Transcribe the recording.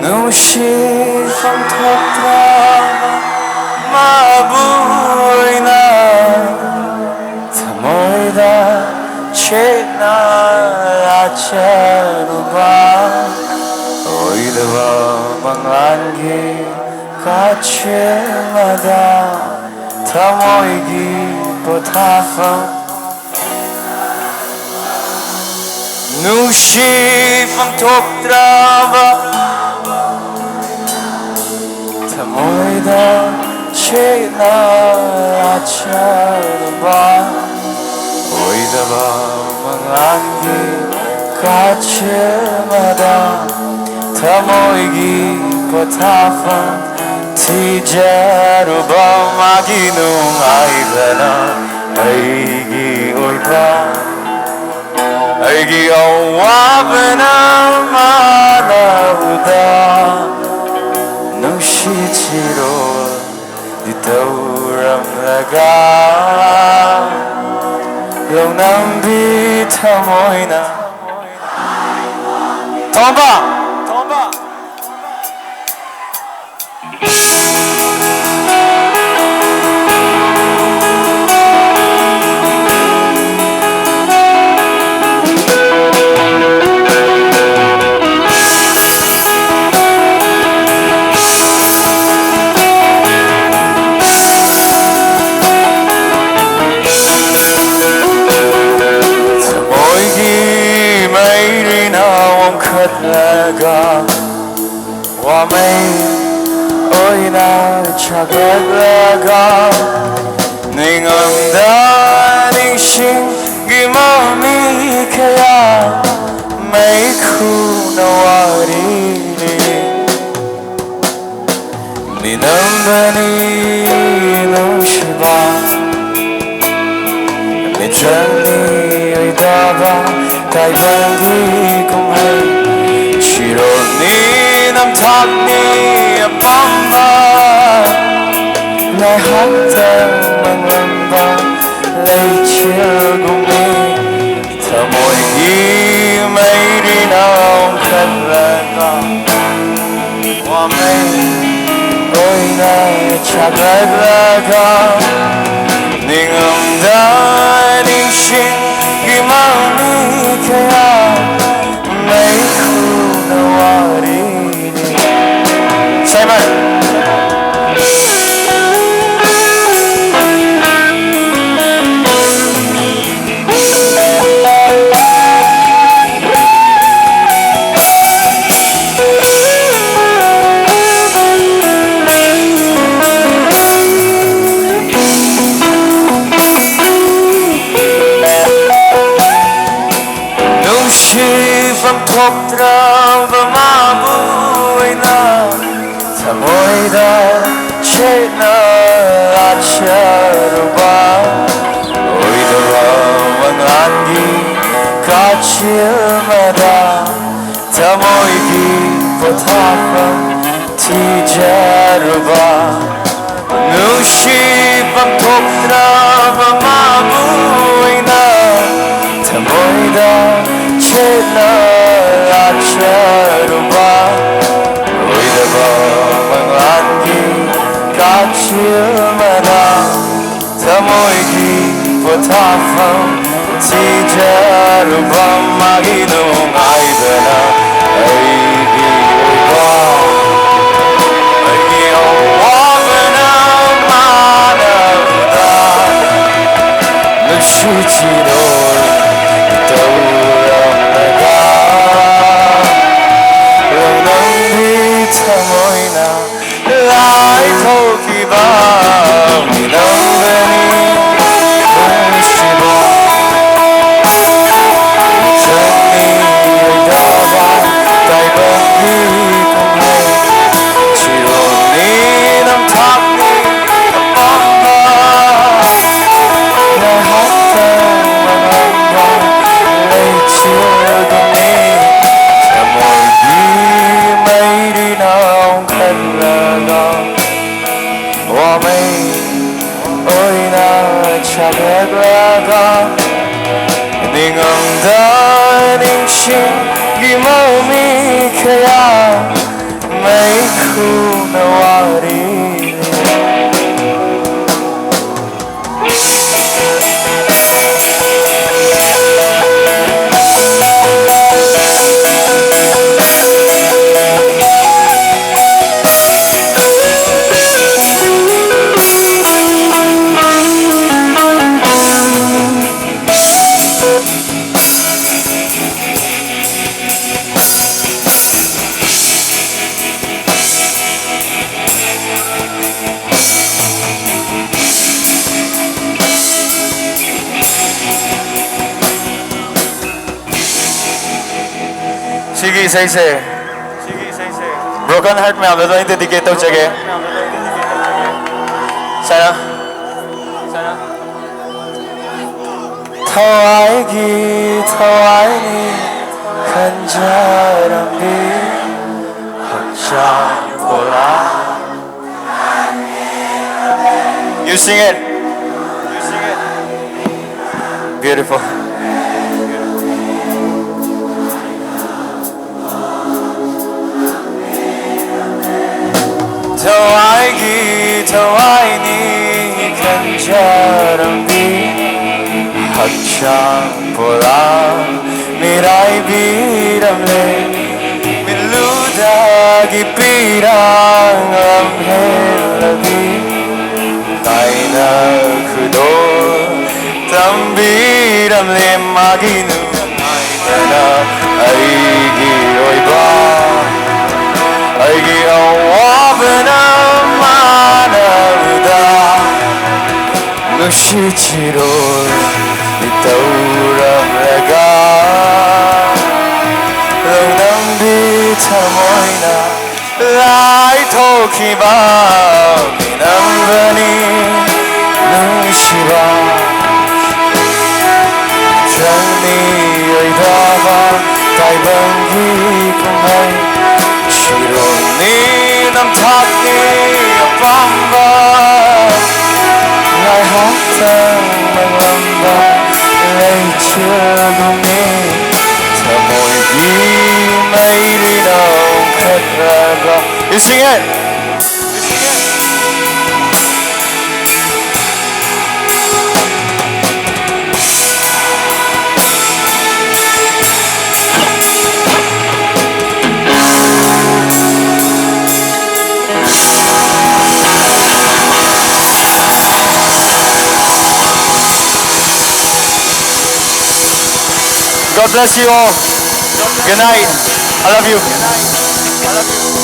Nushifang tokdrama mabuhay na Tamoyda chena lachanuba Oidava mangangi kachemada Tamoygi potafam Nushifang tokdrama Tamoyda chena lachanuba Oidava mangangi kachemada Tamoygi potafam tijaruba maginung aibana Aigi oiba Aigi awabana manauda Nushichiro ditauramlaga Lonambi tamoyna Tomba! Tomba! Laga wa mai oina chagat laga ningam da ningshin gimami kaya mai kunawari ninambani nushiba nichani oidaba taibandi kumhai Shironi nam thakni apamba Lai hatta manamba Lai chilgumi Tamoy gi mayri naam khatlaga Wa may oina chagaglaga Ningam da ningshin gimani kaya May Simon Nushifang tokdrama mabuhay na Tamoyda chena lacharuba Oidava mangangi kachemada Tamoygi potafam tijaruba Nushifang tokdrama mabuhay na Tamoyda chena lacharuba Oidava mangangi kachemada Tamoygi potafam tijaruba maginung aibana Aigi oiba Aigi awabana manauda Nushichiro ditauramlaga Lonambi tamoyna Lai tokiba Minambani Nushiba Chani oidaba Sige, say. Broken heart में हम लोग dedicate हो चुके sana थवाएगी थवाएगी खंजर भी हच्चा बोला You sing it. Beautiful. Tawaigi tawaini kanjaram bi hacha pola mirai biram le miluda gi pirang amhelabi taina kudo tambiram le maginu naina aigi oiba aigi awabana manavda nushichiro itauram laga lonam bi tamoina lai thokiba minambani nushiba Jani oidava taibangi kumai Shironi nam thakni apamba Lai hatang malamba Lai chaguni Tamoy gi maili nam khatraga You sing it! God bless you all. Good night. I love you.